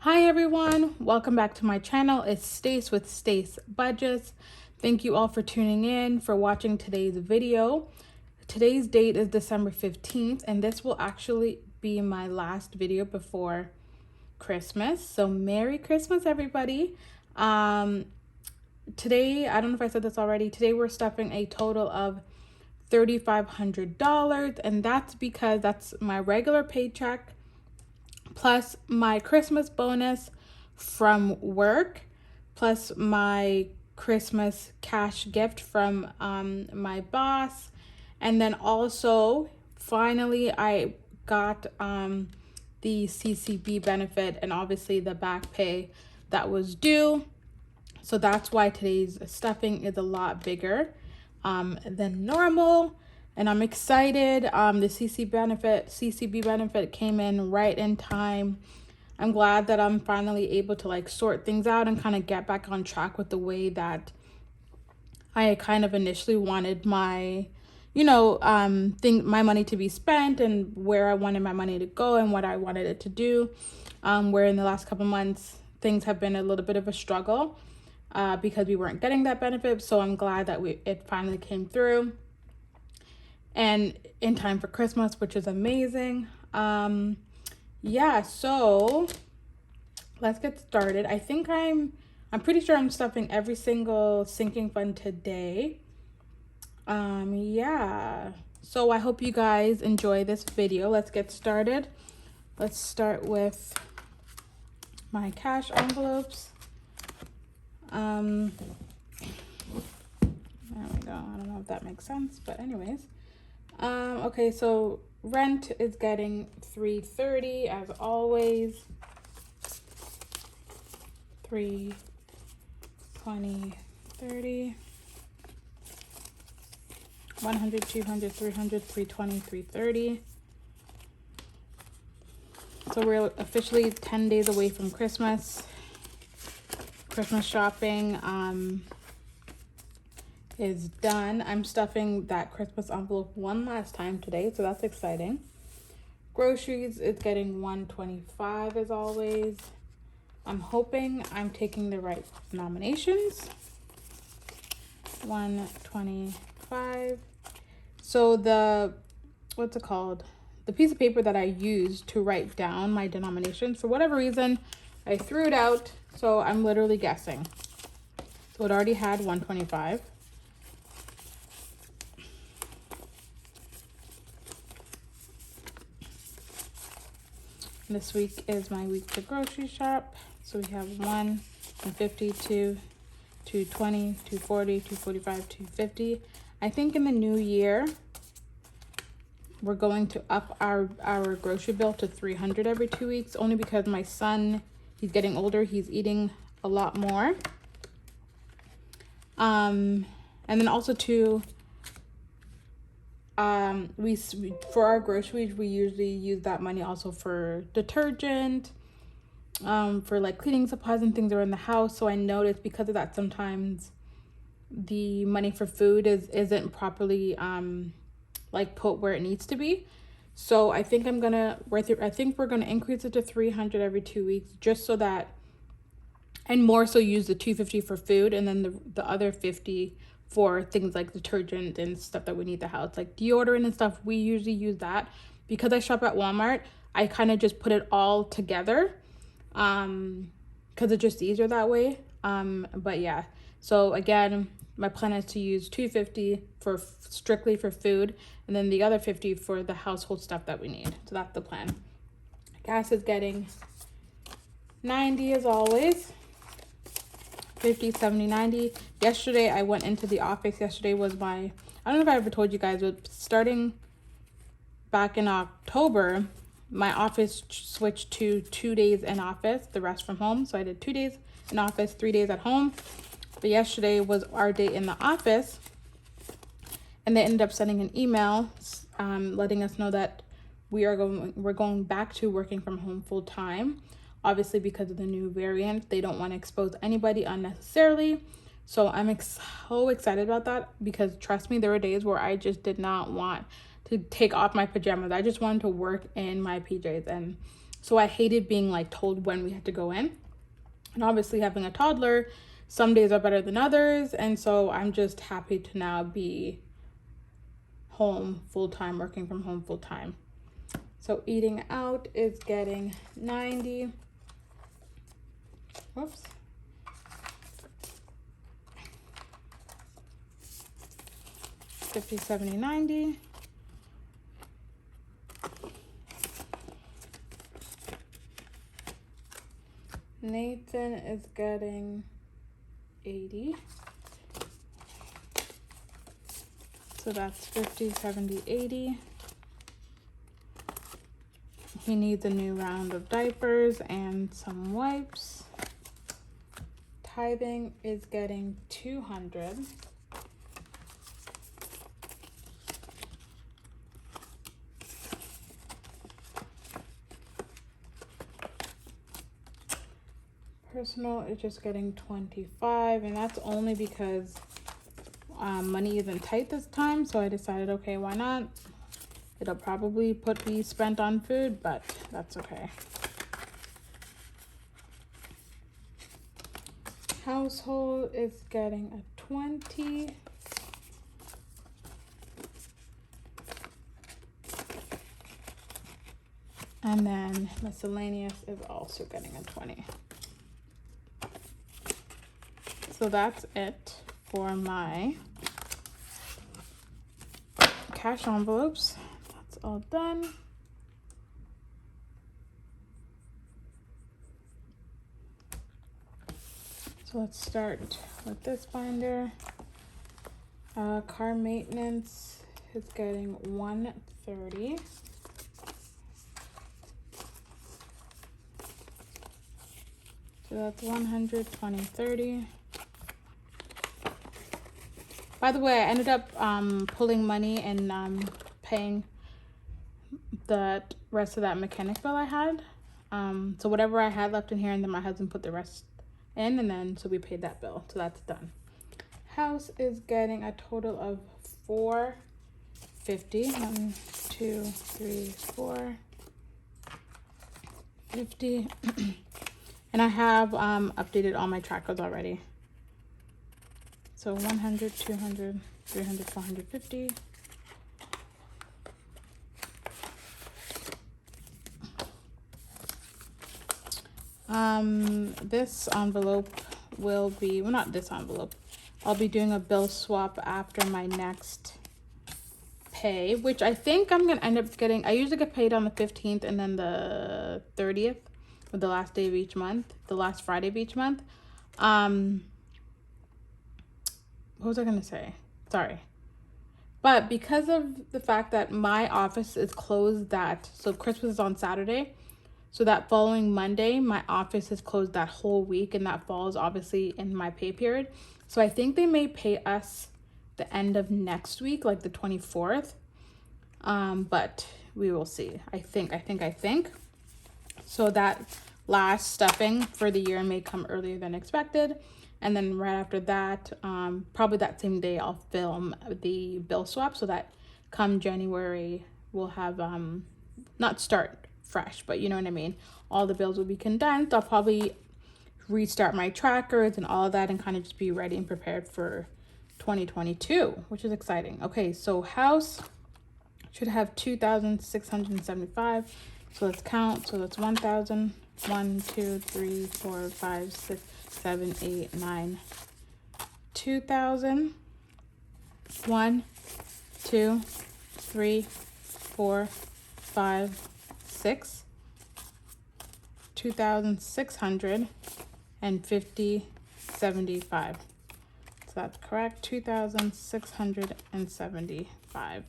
Hi everyone, welcome back to my channel. It's Stace with Stace Budgets. Thank you all for tuning in, for watching today's video. Today's date is December 15th, and this will actually be my last video before Christmas. So Merry Christmas, everybody. Today, I don't know if I said this already, today we're stuffing a total of $3,500, and that's because that's my regular paycheck plus my Christmas bonus from work, plus my Christmas cash gift from my boss. And then also, finally, I got the CCB benefit and obviously the back pay that was due. So that's why today's stuffing is a lot bigger than normal. And I'm excited. The CCB benefit came in right in time. I'm glad that I'm finally able to like sort things out and kind of get back on track with the way that I kind of initially wanted my, my money to be spent and where I wanted my money to go and what I wanted it to do. Where in the last couple months, things have been a little bit of a struggle because we weren't getting that benefit. So I'm glad that it finally came through. And in time for Christmas, which is amazing. Yeah, so let's get started. I think I'm pretty sure I'm stuffing every single sinking fund today. Yeah, so I hope you guys enjoy this video. Let's get started. Let's start with my cash envelopes. There we go. I don't know if that makes sense, but anyways. Okay, so rent is getting $330 as always. 3, 20, 30, 100, 200, 300, 320, 330. So we're officially 10 days away from Christmas. Christmas shopping is done. I'm stuffing that Christmas envelope one last time today, so that's exciting. Groceries is getting $125 as always. I'm hoping I'm taking the right denominations. $125. So the what's it called? The piece of paper that I used to write down my denominations, for whatever reason, I threw it out. So I'm literally guessing. So it already had 125. This week is my week to grocery shop. So we have 150, 2, 220, 240, 245, 250. I think in the new year, we're going to up our grocery bill to 300 every 2 weeks, only because my son, he's getting older, he's eating a lot more. And then also too, we for our groceries, we usually use that money also for detergent, for like cleaning supplies and things around the house. So I noticed because of that, sometimes the money for food isn't properly like put where it needs to be. So I think we're gonna increase it to 300 every 2 weeks, just so that, and more so use the 250 for food, and then the other 50 for things like detergent and stuff that we need the house, like deodorant and stuff. We usually use that. Because I shop at Walmart, I kind of just put it all together because it's just easier that way. But yeah, so again, my plan is to use 250 for strictly for food, and then the other 50 for the household stuff that we need. So that's the plan. Gas is getting 90 as always. 50, 70, 90. Yesterday, I went into the office. Yesterday was I don't know if I ever told you guys, but starting back in October, my office switched to 2 days in office, the rest from home. So I did 2 days in office, 3 days at home. But yesterday was our day in the office, and they ended up sending an email letting us know that we're going back to working from home full time. Obviously, because of the new variant, they don't want to expose anybody unnecessarily. So I'm so excited about that, because trust me, there were days where I just did not want to take off my pajamas. I just wanted to work in my PJs, and So I hated being like told when we had to go in. And obviously having a toddler, some days are better than others. And so I'm just happy to now be home full-time, working from home full-time. So eating out is getting 90. Whoops. $50, $70, $90. Nathan is getting 80. So that's 50, 70, 80. He needs a new round of diapers and some wipes. Tithing is getting 200. Personal is just getting 25, and that's only because money isn't tight this time. So I decided, okay, why not? It'll probably be spent on food, but that's okay. Household is getting a 20. And then miscellaneous is also getting a 20. So that's it for my cash envelopes. That's all done. So let's start with this binder. Car maintenance is getting 130. So that's 100, 20, 30. By the way, I ended up pulling money and paying the rest of that mechanic bill I had. So whatever I had left in here, and then my husband put the rest in, and then so we paid that bill. So that's done. House is getting a total of $450. 1, 2, 3, 4, 50. And I have updated all my trackers already. So 100, 200, 300, 450. This envelope will be, well, not this envelope. I'll be doing a bill swap after my next pay, which I think I'm gonna end up getting. I usually get paid on the 15th and then the 30th, or the last day of each month, the last Friday of each month. What was I gonna say? Sorry. But because of the fact that my office is closed so Christmas is on Saturday, so that following Monday, my office is closed that whole week, and that falls obviously in my pay period. So I think they may pay us the end of next week, like the 24th. But we will see. I think. So that last stuffing for the year may come earlier than expected. And then right after that, probably that same day, I'll film the bill swap so that come January, we'll have, not start fresh, but you know what I mean? All the bills will be condensed. I'll probably restart my trackers and all of that and kind of just be ready and prepared for 2022, which is exciting. Okay, so house should have 2,675. So let's count. So that's 1,000. 1, 2, 3, 4, 5, 6, 7, 8, 9. 2,000. 1, 2, 3, 4, 5, 6. 2,650, 75. So that's correct. 2,675.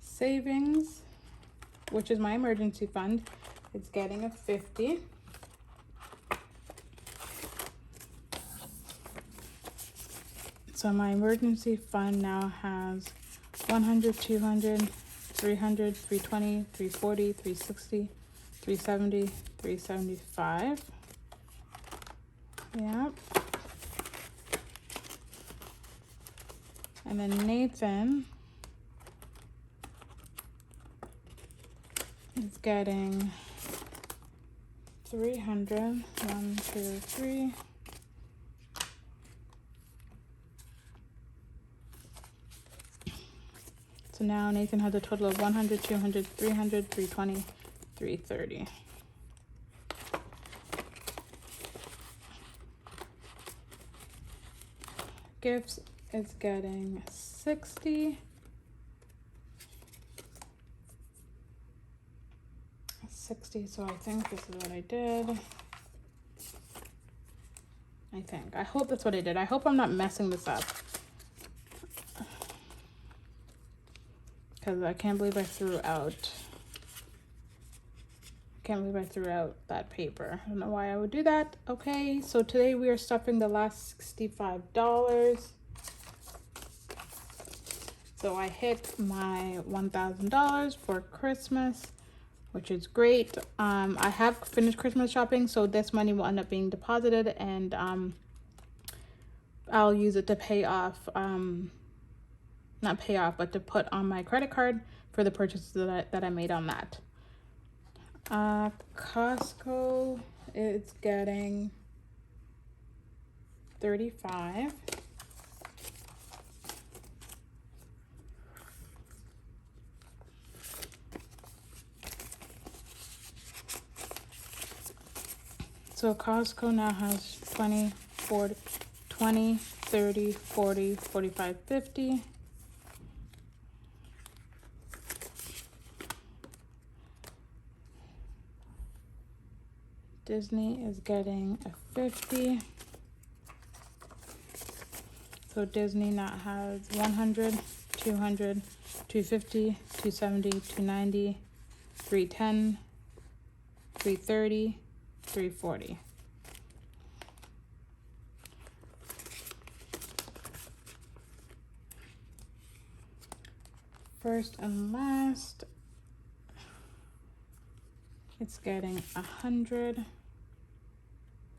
Savings, which is my emergency fund, it's getting a 50. So my emergency fund now has 100, 200, 300, 320, 340, 360, 370, 375. Yep. And then Nathan is getting 300. 1, 2, 3. So now Nathan has a total of 100, 200, 300, 320, 330. Gifts is getting 60. 60, so I think this is what I did. I hope that's what I did. I hope I'm not messing this up. Because I can't believe I threw out that paper. I don't know why I would do that. Okay, so today we are stuffing the last $65. So I hit my $1,000 for Christmas, which is great. I have finished Christmas shopping, so this money will end up being deposited, and I'll use it to pay off, not pay off, but to put on my credit card for the purchases that I made on that. Costco is getting 35. So Costco now has 20, 40, 20, 30, 40, 45, 50. Disney is getting a 50. So Disney now has 100, 200, 250, 270, 290, 310, 330, 340. First and last, it's getting 100,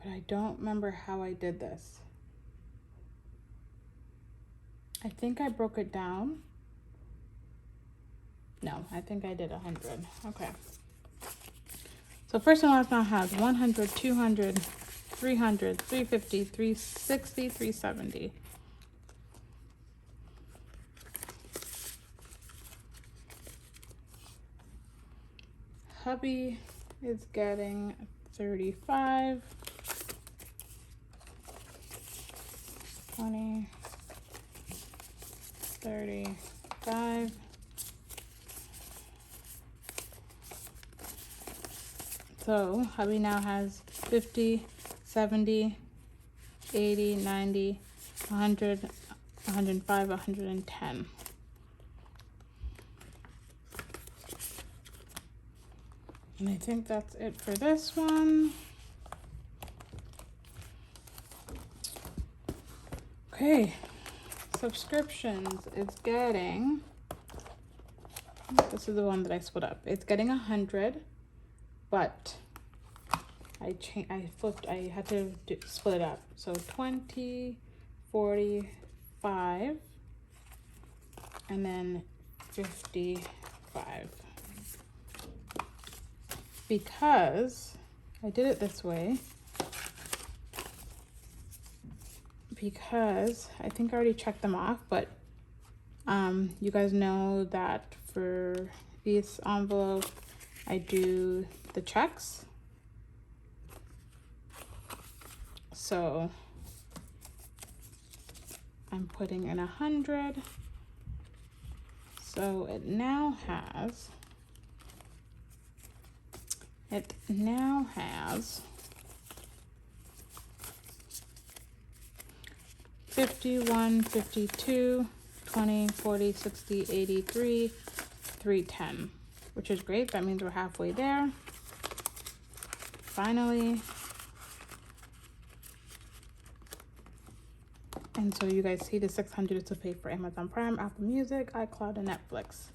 but I don't remember how I did this. I think I broke it down. No, I think I did 100. Okay. So first and last now has 100, 200, 300, 350, 360, 370. Hubby is getting 35, 20, 35. So hubby now has 50, 70, 80, 90, 100, 105, 110. And I think that's it for this one. Okay, subscriptions is getting, this is the one that I split up. It's getting 100, but I had to split it up. So 20, 45, and then 55. Because I did it this way, because I think I already checked them off, but you guys know that for this envelope, I do the checks. So I'm putting in 100. So it now has 51, 52, 20, 40, 60, 83, 310, which is great. That means we're halfway there. Finally. And so you guys see the 600 is to pay for Amazon Prime, Apple Music, iCloud, and Netflix.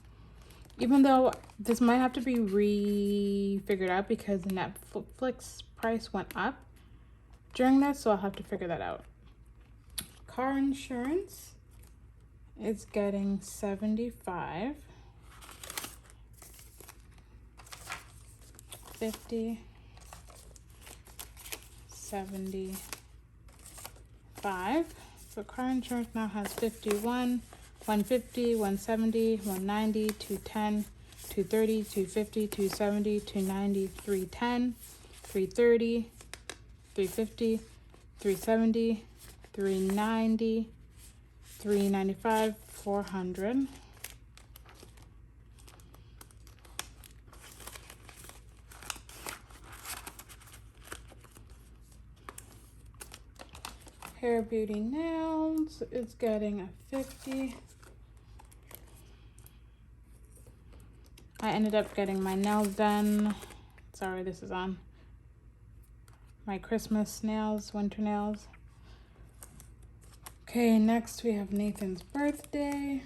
Even though this might have to be figured out because the Netflix price went up during this, so I'll have to figure that out. Car insurance is getting 75. 50, 75. So car insurance now has 51, 150, 170, 190, 210, 230, 250, 270, 290, 310, 330, 350, 370, 390, 395, 400. Hair, beauty, nails is getting a 50. I ended up getting my nails done. Sorry, this is on my Christmas nails, winter nails. Okay, next we have Nathan's birthday,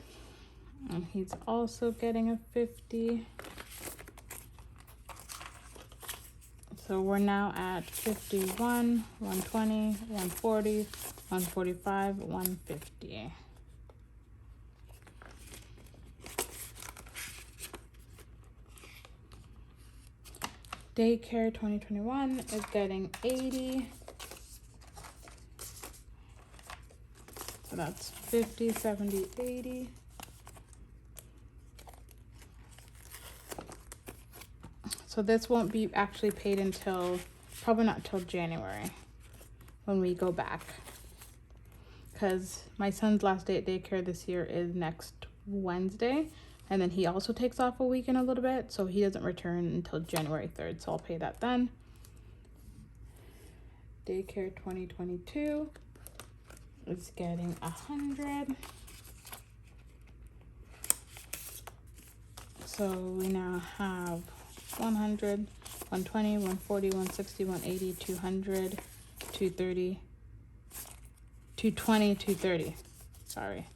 and he's also getting a 50. So we're now at 51, 120, 140, 145, 150. Daycare 2021 is getting 80. So that's 50, 70, 80. So this won't be actually paid until, probably not till January when we go back. Because my son's last day at daycare this year is next Wednesday. And then he also takes off a week in a little bit. So he doesn't return until January 3rd. So I'll pay that then. Daycare 2022 is getting 100. So we now have 100, 120, 140, 160, 180, 200, 230, 220, 230. Sorry.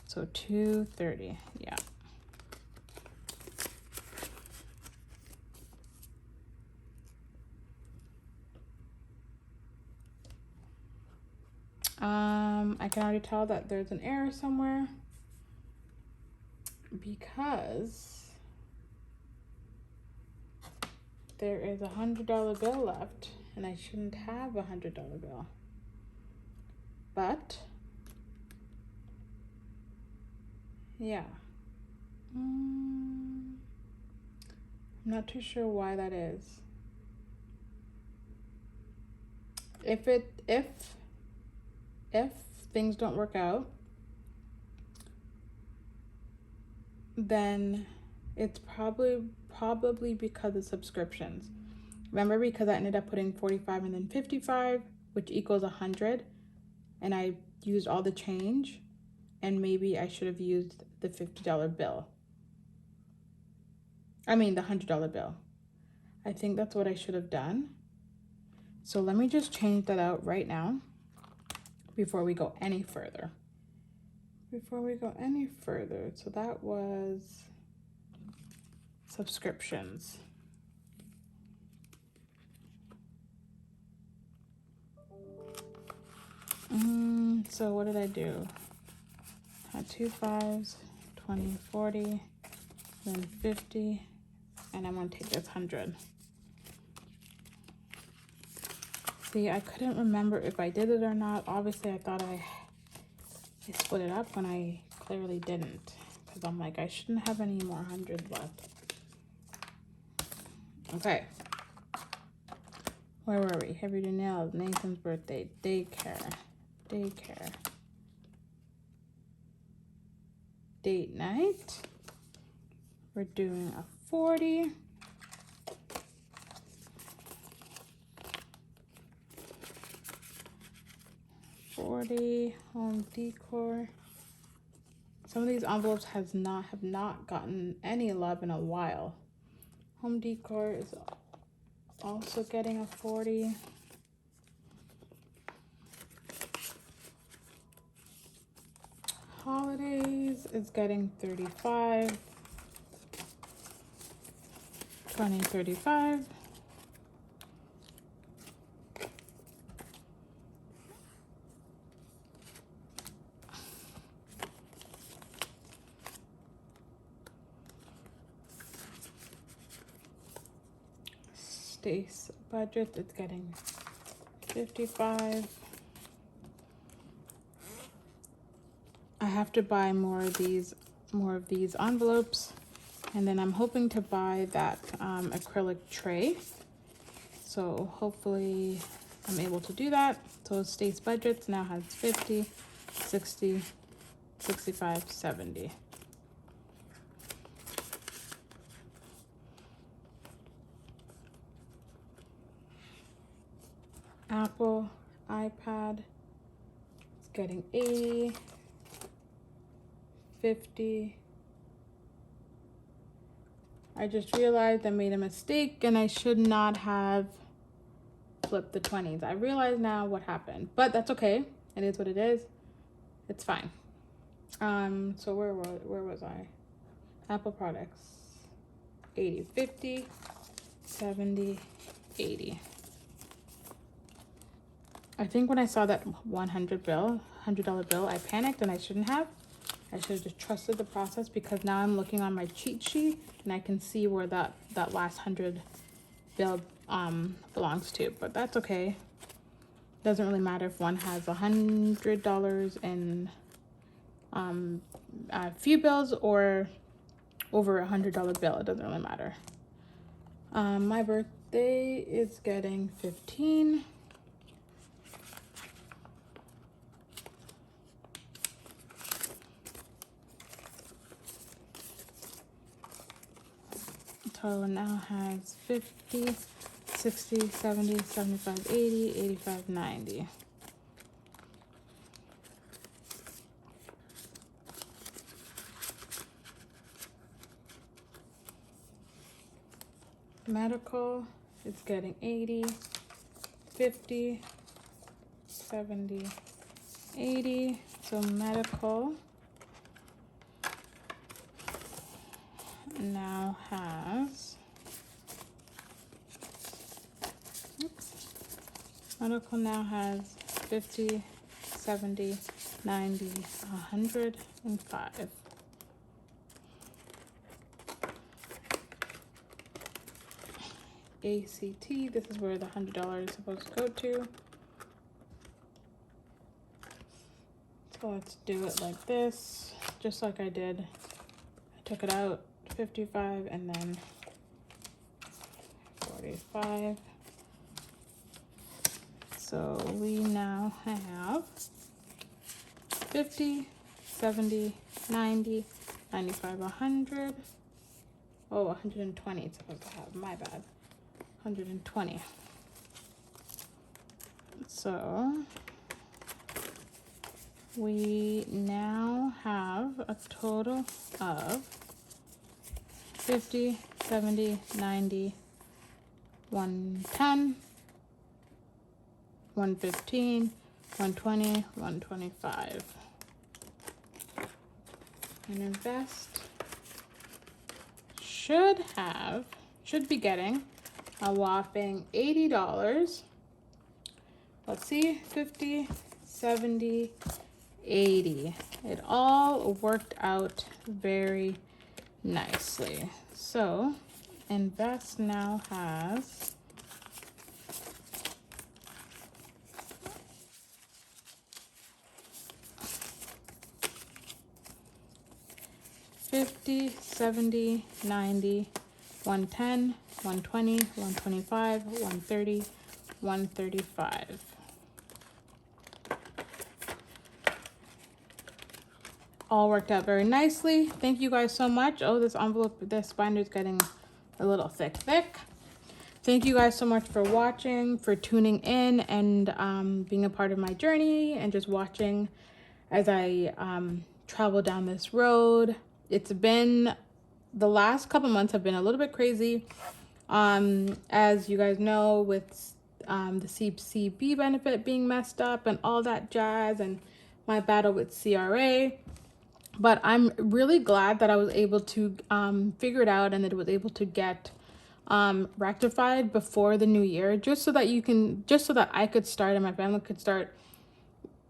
So 230, yeah. I can already tell that there's an error somewhere because there is $100 bill left, and I shouldn't have a $100 bill. But yeah, I'm not too sure why that is. If things don't work out, then it's probably because of subscriptions. Remember, because I ended up putting 45 and then 55, which equals 100, and I used all the change, and maybe I should have used the $50 bill. I mean the $100 bill. I think that's what I should have done. So let me just change that out right now before we go any further. So that was subscriptions. So what did I do? Had 2 5s, 20, 40, then 50, and I'm gonna take this 100. See, I couldn't remember if I did it or not. Obviously, I thought I split it up when I clearly didn't, because I'm like, I shouldn't have any more hundreds left. Okay. Where were we? Heavy to nails, Nathan's birthday, daycare. Date night. We're doing a 40. Home decor. Some of these envelopes have not gotten any love in a while. Home decor is also getting a 40. Holidays is getting 35. 20, 35. Stace budget, it's getting 55. I have to buy more of these envelopes, and then I'm hoping to buy that acrylic tray. So hopefully I'm able to do that. So Stace budgets now has 50, 60, 65, 70. Apple iPad, it's getting 80, 50. I just realized I made a mistake and I should not have flipped the 20s. I realize now what happened, but that's okay. It is what it is. It's fine. So where was I? Apple products, 80, 50, 70, 80. I think when I saw that $100 bill, I panicked and I shouldn't have. I should have just trusted the process, because now I'm looking on my cheat sheet and I can see where that last 100 bill belongs to, but that's okay. Doesn't really matter if one has $100 in a few bills or over $100 bill. It doesn't really matter. My birthday is getting 15. Total now has 50, 60, 70, 75, 80, 85, 90. Medical, it's getting 80, 50, 70, 80. So medical now has, medical now has 50, 70, 90, 105. ACT, this is where the $100 is supposed to go to. So let's do it like this, just like I did. I took it out, 55, and then 45. So we now have 50, 70, 90, 95, 100. Oh, 120 it's supposed to have, my bad. 120. So we now have a total of 50, 70, 90, 110, 115, 120, 125. And invest should be getting a whopping $80. Let's see, 50, 70, 80. It all worked out very nicely. So invest now has $50, 70, 90, 110, 120, 125, 130, 135. All worked out very nicely. Thank you guys so much. Oh, this binder is getting a little thick. Thank you guys so much for watching, for tuning in, and being a part of my journey, and just watching as I travel down this road. It's been, the last couple months have been a little bit crazy. As you guys know, with the CCB benefit being messed up and all that jazz, and my battle with CRA. But I'm really glad that I was able to figure it out, and that it was able to get rectified before the new year, just so that I could start and my family could start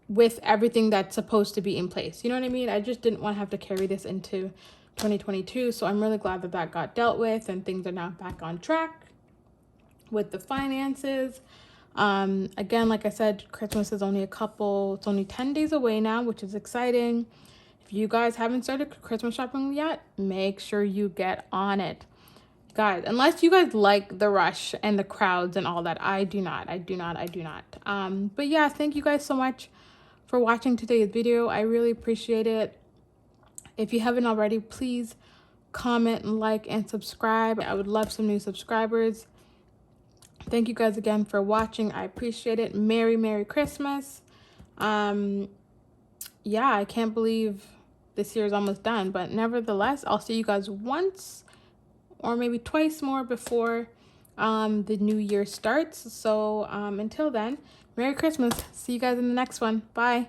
with everything that's supposed to be in place. You know what I mean? I just didn't want to have to carry this into 2022. So I'm really glad that got dealt with and things are now back on track. with the finances. Again, like I said, Christmas is only it's only 10 days away now, which is exciting. If you guys haven't started Christmas shopping yet, make sure you get on it. Guys, unless you guys like the rush and the crowds and all that, I do not. But yeah, thank you guys so much for watching today's video. I really appreciate it. If you haven't already, please comment, like, and subscribe. I would love some new subscribers. Thank you guys again for watching. I appreciate it. Merry Christmas. Yeah, I can't believe this year is almost done, but nevertheless, I'll see you guys once or maybe twice more before the new year starts. So until then, Merry Christmas. See you guys in the next one. Bye.